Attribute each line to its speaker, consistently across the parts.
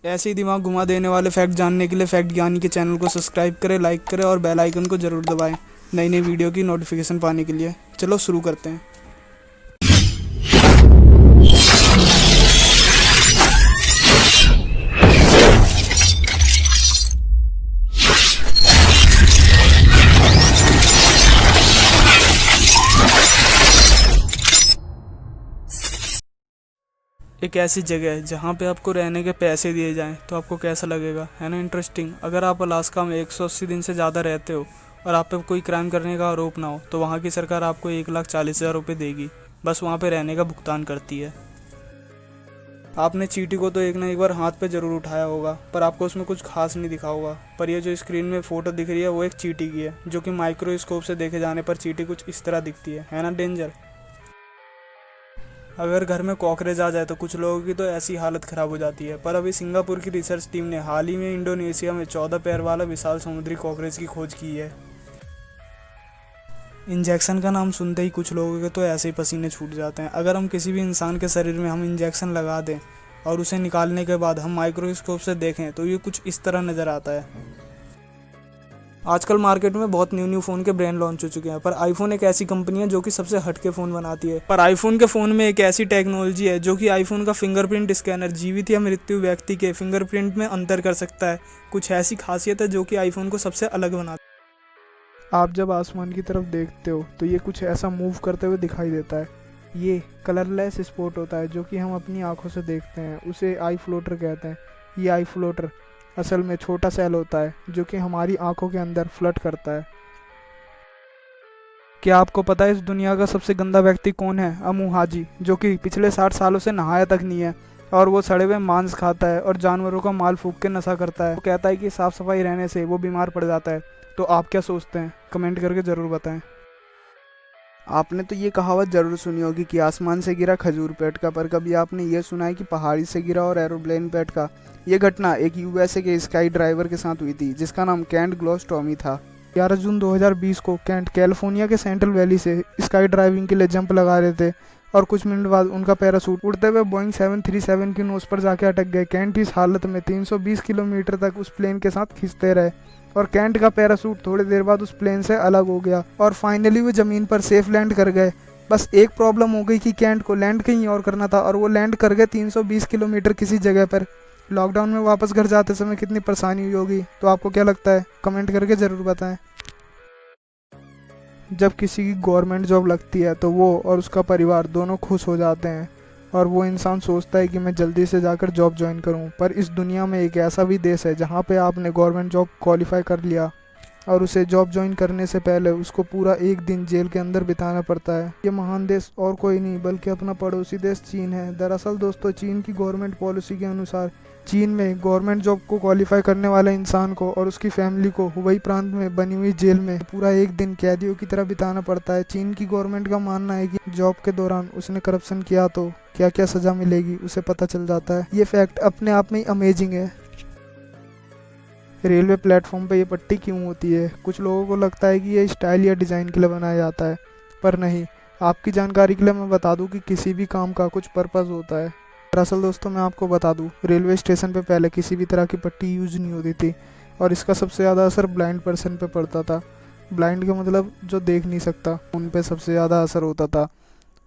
Speaker 1: ऐसे ही दिमाग घुमा देने वाले फैक्ट जानने के लिए फैक्ट ज्ञानी के चैनल को सब्सक्राइब करें, लाइक करें और बेल आइकन को ज़रूर दबाएं नई नई वीडियो की नोटिफिकेशन पाने के लिए। चलो शुरू करते हैं। एक ऐसी जगह है जहाँ पे आपको रहने के पैसे दिए जाएं तो आपको कैसा लगेगा, है ना इंटरेस्टिंग। अगर आप अलास्का में 180 दिन से ज़्यादा रहते हो और आप पे कोई क्राइम करने का आरोप ना हो तो वहाँ की सरकार आपको 1,40,000 रुपये देगी, बस वहाँ पे रहने का भुगतान करती है। आपने चींटी को तो एक ना एक बार हाथ पे ज़रूर उठाया होगा, पर आपको उसमें कुछ खास नहीं दिखा होगा। पर ये जो स्क्रीन में फ़ोटो दिख रही है वो एक चींटी की है, जो कि माइक्रोस्कोप से देखे जाने पर चींटी कुछ इस तरह दिखती है ना डेंजर। अगर घर में कॉकरोच आ जाए तो कुछ लोगों की तो ऐसी हालत ख़राब हो जाती है। पर अभी सिंगापुर की रिसर्च टीम ने हाल ही में इंडोनेशिया में 14 पैर वाला विशाल समुद्री कॉकरोच की खोज की है। इंजेक्शन का नाम सुनते ही कुछ लोगों के तो ऐसे ही पसीने छूट जाते हैं। अगर हम किसी भी इंसान के शरीर में हम इंजेक्शन लगा दें और उसे निकालने के बाद हम माइक्रोस्कोप से देखें तो ये कुछ इस तरह नज़र आता है। आजकल मार्केट में बहुत न्यू फ़ोन के ब्रांड लॉन्च हो चुके हैं, पर आईफोन एक ऐसी कंपनी है जो कि सबसे हटके फ़ोन बनाती है। पर आईफोन के फ़ोन में एक ऐसी टेक्नोलॉजी है जो कि आईफोन का फिंगरप्रिंट स्कैनर जीवित या मृत्यु व्यक्ति के फिंगरप्रिंट में अंतर कर सकता है। कुछ ऐसी खासियत है जो कि आईफोन को सबसे अलग बनाती है। आप जब आसमान की तरफ देखते हो तो ये कुछ ऐसा मूव करते हुए दिखाई देता है। ये कलरलेस स्पॉट होता है जो कि हम अपनी आंखों से देखते हैं, उसे आई फ्लोटर कहते हैं। ये आई फ्लोटर असल में छोटा सेल होता है जो कि हमारी आंखों के अंदर फ्लट करता है। क्या आपको पता है इस दुनिया का सबसे गंदा व्यक्ति कौन है? अमू हाजी, जो कि पिछले 60 सालों से नहाया तक नहीं है और वो सड़े हुए मांस खाता है और जानवरों का माल फूंक के नशा करता है। वो कहता है कि साफ सफाई रहने से वो बीमार पड़ जाता है। तो आप क्या सोचते हैं? कमेंट करके ज़रूर बताएं। आपने तो ये कहावत ज़रूर सुनी होगी कि आसमान से गिरा खजूर पेट का, पर कभी आपने ये सुना है कि पहाड़ी से गिरा और एरोप्लेन पेट का? ये घटना एक यूएसए के स्काई ड्राइवर के साथ हुई थी जिसका नाम केंट ग्लोस टॉमी था। 11 जून 2020 को केंट कैलिफोर्निया के सेंट्रल वैली से स्काई ड्राइविंग के लिए जंप लगा रहे थे और कुछ मिनट बाद उनका पैराशूट उड़ते हुए बोइंग 737 की नोज पर जाके अटक गए। केंट इस हालत में 320 किलोमीटर तक उस प्लेन के साथ खींचते रहे और केंट का पैराशूट थोड़ी देर बाद उस प्लेन से अलग हो गया और फाइनली वो ज़मीन पर सेफ लैंड कर गए। बस एक प्रॉब्लम हो गई कि केंट को लैंड कहीं और करना था और वो लैंड कर गए 320 किलोमीटर किसी जगह पर। लॉकडाउन में वापस घर जाते समय कितनी परेशानी हुई होगी। तो आपको क्या लगता है? कमेंट करके ज़रूर बताएं। जब किसी की गवर्नमेंट जॉब लगती है तो वो और उसका परिवार दोनों खुश हो जाते हैं और वो इंसान सोचता है कि मैं जल्दी से जाकर जॉब ज्वाइन करूं। पर इस दुनिया में एक ऐसा भी देश है जहां पे आपने गवर्नमेंट जॉब क्वालिफाई कर लिया और उसे जॉब ज्वाइन करने से पहले उसको पूरा एक दिन जेल के अंदर बिताना पड़ता है। ये महान देश और कोई नहीं बल्कि अपना पड़ोसी देश चीन है। दरअसल दोस्तों, चीन की गवर्नमेंट पॉलिसी के अनुसार चीन में गवर्नमेंट जॉब को क्वालिफाई करने वाले इंसान को और उसकी फैमिली को हुबई प्रांत में बनी हुई जेल में पूरा एक दिन कैदियों की तरह बिताना पड़ता है। चीन की गवर्नमेंट का मानना है कि जॉब के दौरान उसने करप्शन किया तो क्या क्या सज़ा मिलेगी उसे पता चल जाता है। ये फैक्ट अपने आप में ही अमेजिंग है। रेलवे प्लेटफॉर्म पे ये पट्टी क्यों होती है? कुछ लोगों को लगता है कि ये स्टाइल या डिज़ाइन के लिए बनाया जाता है, पर नहीं। आपकी जानकारी के लिए मैं बता दूं कि किसी भी काम का कुछ पर्पज़ होता है। दरअसल दोस्तों, मैं आपको बता दूं, रेलवे स्टेशन पे पहले किसी भी तरह की पट्टी यूज नहीं होती थी और इसका सबसे ज़्यादा असर ब्लाइंड पर्सन पे पड़ता था। ब्लाइंड का मतलब जो देख नहीं सकता, उन पे सबसे ज़्यादा असर होता था।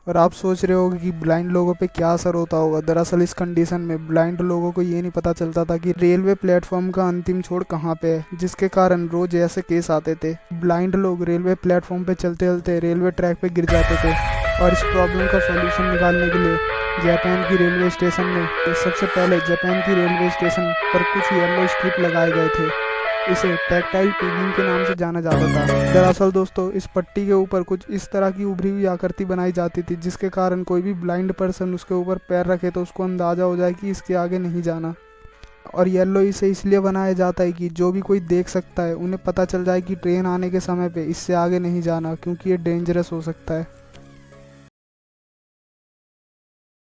Speaker 1: और आप सोच रहे होगे कि ब्लाइंड लोगों पे क्या असर होता होगा। दरअसल इस कंडीशन में ब्लाइंड लोगों को ये नहीं पता चलता था कि रेलवे प्लेटफॉर्म का अंतिम छोर कहाँ पे है, जिसके कारण रोज ऐसे केस आते थे। ब्लाइंड लोग रेलवे प्लेटफॉर्म पे चलते चलते रेलवे ट्रैक पे गिर जाते थे और इस प्रॉब्लम का सॉल्यूशन निकालने के लिए जापान की रेलवे स्टेशन में सबसे पहले जापान की रेलवे स्टेशन पर कुछ येलो स्ट्रिप लगाए गए थे। इसे टैक्टाइल ट्यूबिंग के नाम से जाना जाता था। दरअसल दोस्तों, इस पट्टी के ऊपर कुछ इस तरह की उभरी हुई आकृति बनाई जाती थी जिसके कारण कोई भी ब्लाइंड पर्सन उसके ऊपर पैर रखे तो उसको अंदाज़ा हो जाए कि इसके आगे नहीं जाना। और येलो इसे इसलिए बनाया जाता है कि जो भी कोई देख सकता है उन्हें पता चल जाए कि ट्रेन आने के समय पे इससे आगे नहीं जाना, क्योंकि ये डेंजरस हो सकता है।